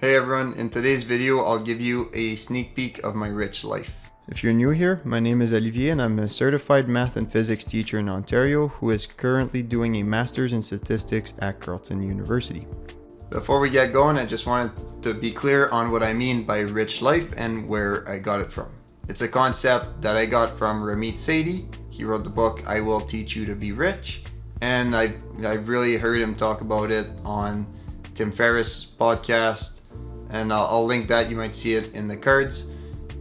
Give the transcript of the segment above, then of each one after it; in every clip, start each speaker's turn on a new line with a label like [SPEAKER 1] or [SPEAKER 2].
[SPEAKER 1] Hey everyone, in today's video I'll give you a sneak peek of my rich life. If you're new here, my name is Olivier and I'm a certified math and physics teacher in Ontario who is currently doing a master's in statistics at Carleton University. Before we get going, I just wanted to be clear on what I mean by rich life and where I got it from. It's a concept that I got from Ramit Sethi. He wrote the book I Will Teach You to Be Rich, and I've really heard him talk about it on Tim Ferriss' podcast, and I'll link that. You might see it in the cards.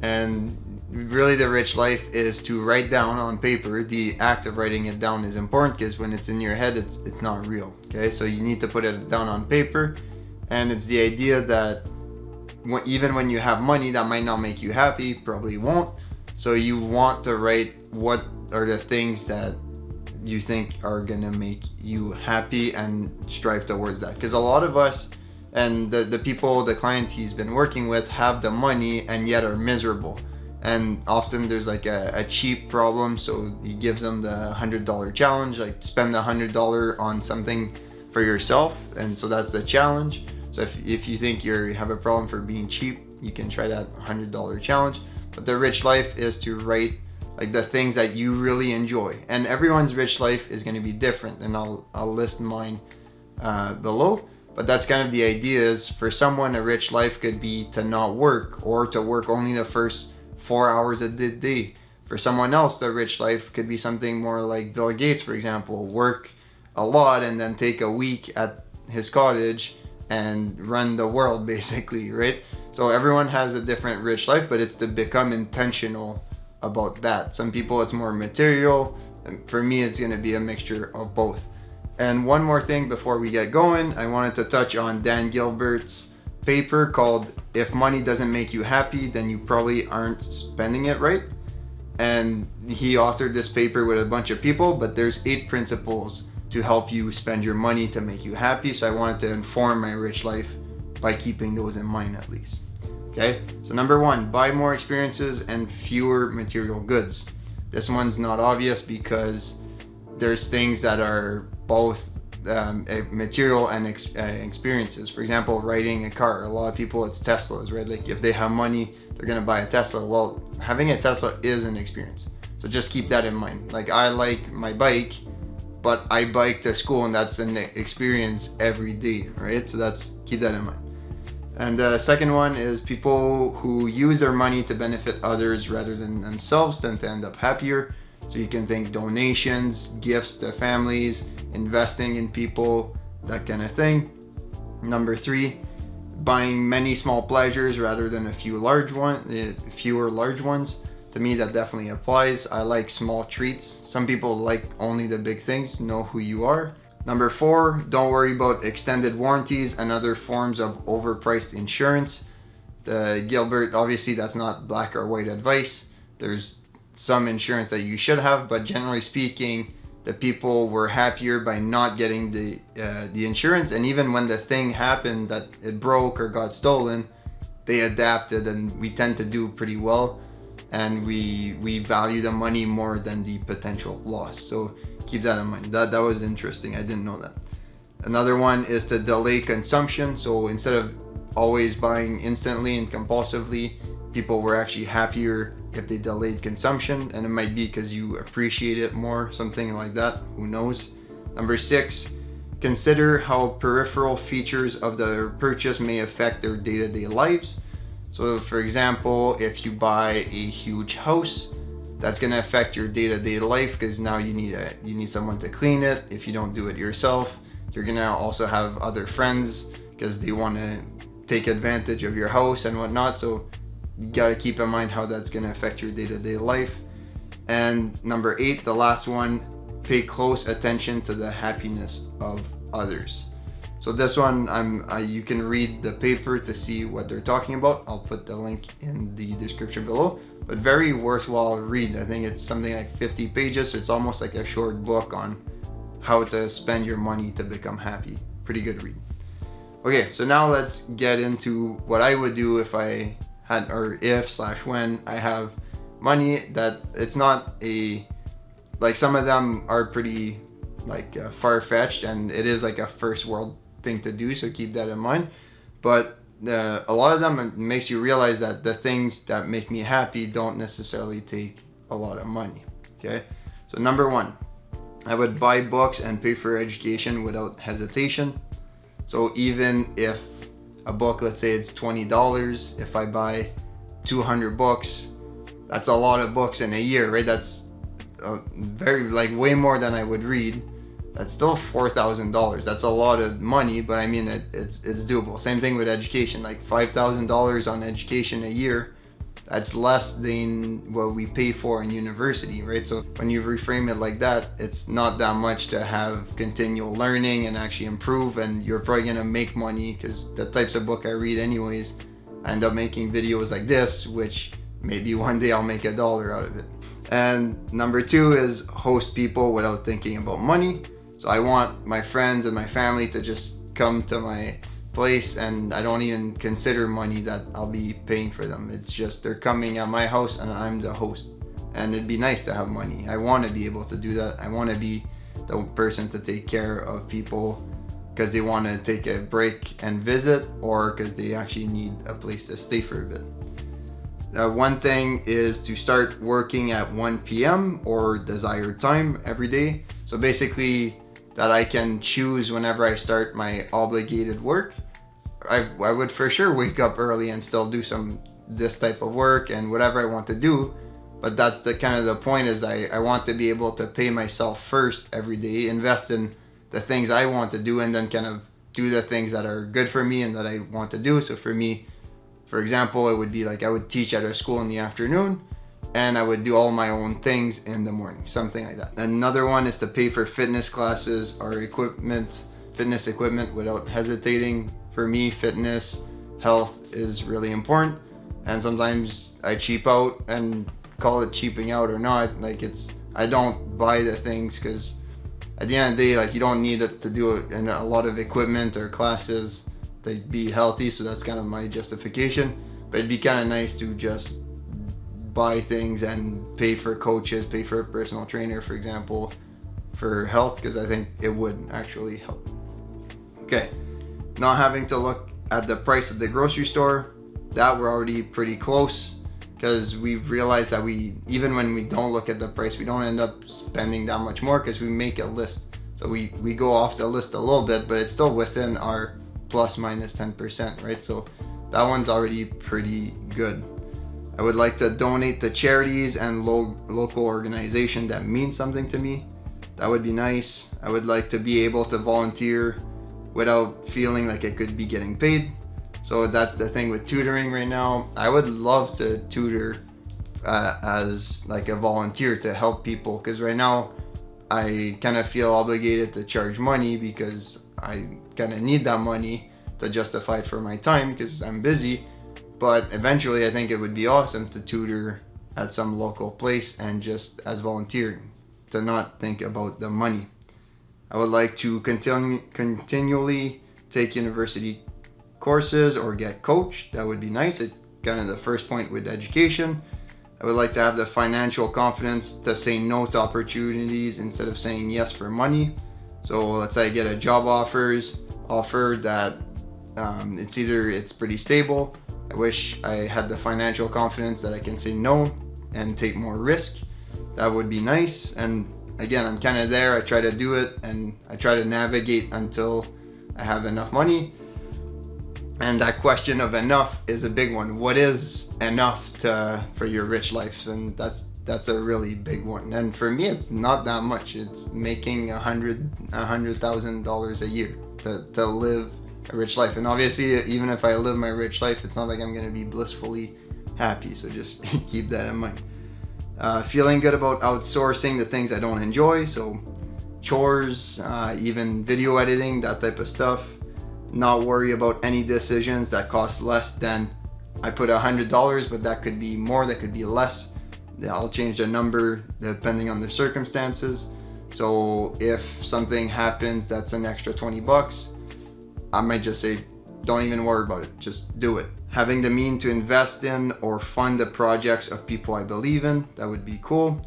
[SPEAKER 1] And really the rich life is to write down on paper. The act of writing it down is important because when it's in your head, it's not real. Okay, so you need to put it down on paper. And it's the idea that even when you have money, that might not make you happy, probably won't. So you want to write what are the things that you think are gonna make you happy and strive towards that. Because a lot of us and the people, the client he's been working with, have the money and yet are miserable. And often there's like a cheap problem, so he gives them the $100 challenge, like spend the $100 on something for yourself, and so that's the challenge. So if you think you have a problem for being cheap, you can try that $100 challenge. But the rich life is to write like the things that you really enjoy, and everyone's rich life is going to be different, and I'll list mine below. But that's kind of the idea. Is for someone, a rich life could be to not work, or to work only the first 4 hours a day. For someone else, the rich life could be something more like Bill Gates, for example, work a lot and then take a week at his cottage and run the world, basically, right? So everyone has a different rich life, but it's to become intentional about that. Some people it's more material, and for me it's going to be a mixture of both. And one more thing before we get going, I wanted to touch on Dan Gilbert's paper called If Money Doesn't Make You Happy, Then You Probably Aren't Spending It Right. And he authored this paper with a bunch of people, but there's 8 principles to help you spend your money to make you happy. So I wanted to inform my rich life by keeping those in mind at least. Okay, so number 1, buy more experiences and fewer material goods. This one's not obvious because there's things that are both material and experiences. For example, riding a car. A lot of people, it's Teslas, right? Like if they have money, they're gonna buy a Tesla. Well, having a Tesla is an experience. So just keep that in mind. Like I like my bike, but I bike to school and that's an experience every day, right? So keep that in mind. And the second one is people who use their money to benefit others rather than themselves tend to end up happier. So you can think donations, gifts to families, investing in people, that kind of thing. Number 3, buying many small pleasures rather than fewer large ones. To me, that definitely applies. I like small treats. Some people like only the big things. Know who you are. Number 4, don't worry about extended warranties and other forms of overpriced insurance. Gilbert, obviously that's not black or white advice. There's some insurance that you should have, but generally speaking, the people were happier by not getting the insurance. And even when the thing happened that it broke or got stolen, they adapted, and we tend to do pretty well. And we value the money more than the potential loss. So keep that in mind. That was interesting. I didn't know that. Another one is to delay consumption. So instead of always buying instantly and compulsively, people were actually happier if they delayed consumption, and it might be because you appreciate it more, something like that, who knows. Number 6, consider how peripheral features of the purchase may affect their day-to-day lives. So for example, if you buy a huge house, that's going to affect your day-to-day life because now you need someone to clean it. If you don't do it yourself, you're going to also have other friends because they want to take advantage of your house and whatnot. So you got to keep in mind how that's going to affect your day-to-day life. And number 8, the last one, pay close attention to the happiness of others. So this one, you can read the paper to see what they're talking about. I'll put the link in the description below, but very worthwhile read. I think it's something like 50 pages. So it's almost like a short book on how to spend your money to become happy. Pretty good read. Okay, so now let's get into what I would do if I had, or if/when I have money that it's not like some of them are pretty far-fetched, and it is like a first world thing to do, so keep that in mind. But a lot of them, it makes you realize that the things that make me happy don't necessarily take a lot of money. Okay, so number one, I would buy books and pay for education without hesitation. So even if a book, let's say it's $20, if I buy 200 books, that's a lot of books in a year, right? That's very, like, way more than I would read. That's still $4,000. That's a lot of money, but I mean, it's doable. Same thing with education, like $5,000 on education a year. That's less than what we pay for in university, right? So when you reframe it like that, it's not that much to have continual learning and actually improve, and you're probably gonna make money, because the types of book I read anyways, I end up making videos like this, which maybe one day I'll make $1 out of it. And number two is host people without thinking about money. So I want my friends and my family to just come to my place, and I don't even consider money that I'll be paying for them. It's just they're coming at my house and I'm the host. And it'd be nice to have money. I want to be able to do that. I want to be the person to take care of people because they want to take a break and visit, or because they actually need a place to stay for a bit. One thing is to start working at 1 p.m. or desired time every day. So basically that I can choose whenever I start my obligated work. I would for sure wake up early and still do this type of work and whatever I want to do. But that's the kind of the point, is I want to be able to pay myself first every day, invest in the things I want to do, and then kind of do the things that are good for me and that I want to do. So for me, for example, it would be like I would teach at a school in the afternoon, and I would do all my own things in the morning, something like that. Another one is to pay for fitness classes or fitness equipment without hesitating. For me, fitness, health is really important, and sometimes I cheap out, and call it cheaping out or not, like I don't buy the things because at the end of the day, like, you don't need it to do it in a lot of equipment or classes to be healthy. So that's kind of my justification. But it'd be kind of nice to just buy things and pay for coaches, pay for a personal trainer, for example, for health, because I think it would actually help. Okay, not having to look at the price of the grocery store, that we're already pretty close, because we've realized that even when we don't look at the price, we don't end up spending that much more because we make a list. So we go off the list a little bit, but it's still within our plus minus 10%, right? So that one's already pretty good. I would like to donate to charities and local organizations that mean something to me. That would be nice. I would like to be able to volunteer without feeling like I could be getting paid. So that's the thing with tutoring right now. I would love to tutor as like a volunteer to help people, because right now I kind of feel obligated to charge money because I kind of need that money to justify it for my time because I'm busy. But eventually I think it would be awesome to tutor at some local place and just as volunteering, to not think about the money. I would like to continually take university courses or get coached. That would be nice. It's kind of the first point with education. I would like to have the financial confidence to say no to opportunities instead of saying yes for money. So let's say I get a job offer that it's pretty stable. I wish I had the financial confidence that I can say no and take more risk. That would be nice. And again, I'm kind of there. I try to do it and I try to navigate until I have enough money. And that question of enough is a big one. What is enough for your rich life? And that's a really big one. And for me, it's not that much. It's making $100,000 a year to live a rich life. And obviously, even if I live my rich life, it's not like I'm going to be blissfully happy. So just keep that in mind. Feeling good about outsourcing the things I don't enjoy. So chores, even video editing, that type of stuff. Not worry about any decisions that cost less than, I put $100, but that could be more, that could be less. I'll change the number depending on the circumstances. So if something happens that's an extra $20, I might just say, don't even worry about it, just do it. Having the means to invest in or fund the projects of people I believe in, that would be cool.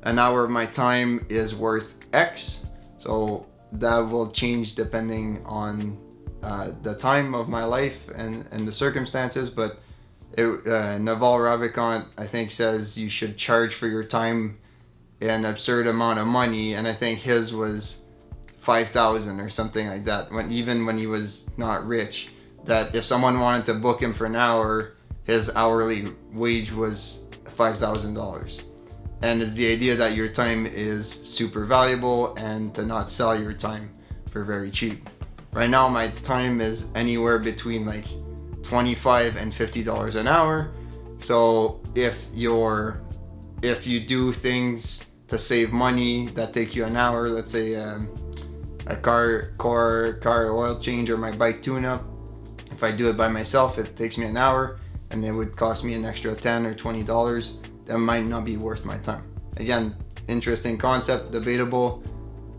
[SPEAKER 1] An hour of my time is worth X. So that will change depending on the time of my life and the circumstances, but Naval Ravikant, I think, says you should charge for your time an absurd amount of money, and I think his was 5,000 or something like that, even when he was not rich, that if someone wanted to book him for an hour, his hourly wage was $5,000. And it's the idea that your time is super valuable and to not sell your time for very cheap. Right now my time is anywhere between like $25 and $50 an hour. So if you do things to save money that take you an hour, let's say a car oil change or my bike tune-up, if I do it by myself, it takes me an hour and it would cost me an extra $10 or $20. That might not be worth my time. Again, interesting concept, debatable.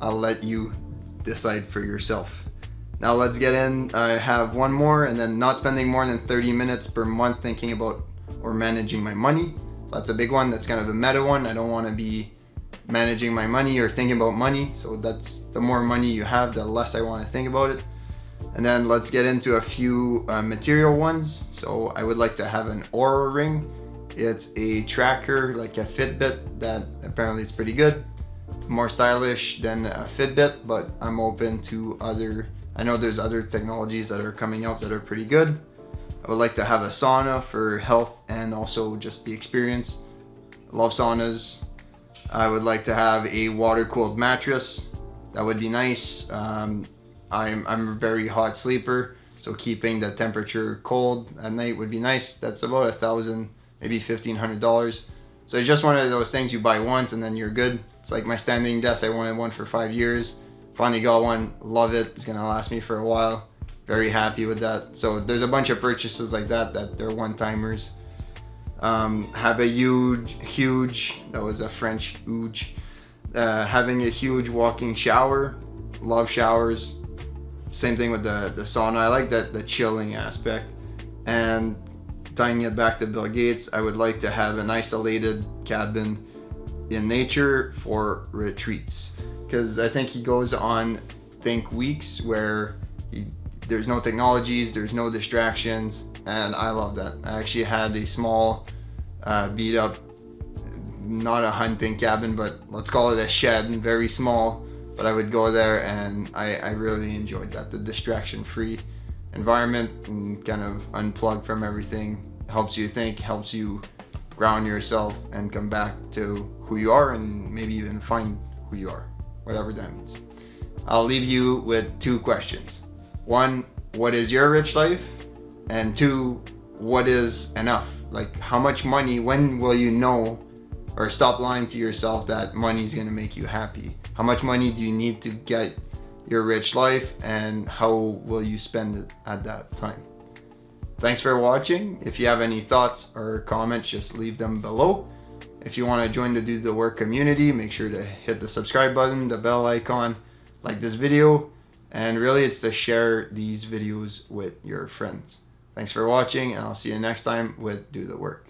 [SPEAKER 1] I'll let you decide for yourself. Now let's get in. I have one more, and then not spending more than 30 minutes per month thinking about or managing my money. That's a big one. That's kind of a meta one. I don't want to be managing my money or thinking about money. So that's the more money you have, the less I want to think about it. And then let's get into a few material ones. So I would like to have an Oura ring. It's a tracker like a Fitbit that apparently it's pretty good. More stylish than a Fitbit, but I'm open to I know there's other technologies that are coming out that are pretty good. I would like to have a sauna for health and also just the experience. I love saunas. I would like to have a water-cooled mattress. That would be nice. I'm a very hot sleeper, so keeping the temperature cold at night would be nice. That's about $1,000, maybe $1,500. So it's just one of those things you buy once and then you're good. It's like my standing desk. I wanted one for 5 years. Finally got one. Love it. It's gonna last me for a while. Very happy with that. So there's a bunch of purchases like that they're one-timers. Have a huge, that was a French huge. Having a huge walking shower. Love showers. Same thing with the sauna. I like the chilling aspect. And tying it back to Bill Gates, I would like to have an isolated cabin in nature for retreats, because I think he goes on think weeks where there's no technologies, there's no distractions, and I love that. I actually had a small beat up, not a hunting cabin, but let's call it a shed, very small, but I would go there and I really enjoyed that. The distraction free environment and kind of unplug from everything helps you think, helps you ground yourself and come back to who you are and maybe even find who you are, whatever that means. I'll leave you with two questions. One, what is your rich life? And two, what is enough? Like how much money, when will you know or stop lying to yourself that money is gonna make you happy? How much money do you need to get your rich life, and how will you spend it at that time? Thanks for watching. If you have any thoughts or comments, just leave them below. If you want to join the Do the Work community, make sure to hit the subscribe button, the bell icon, like this video, and really it's to share these videos with your friends. Thanks for watching, and I'll see you next time with Do the Work.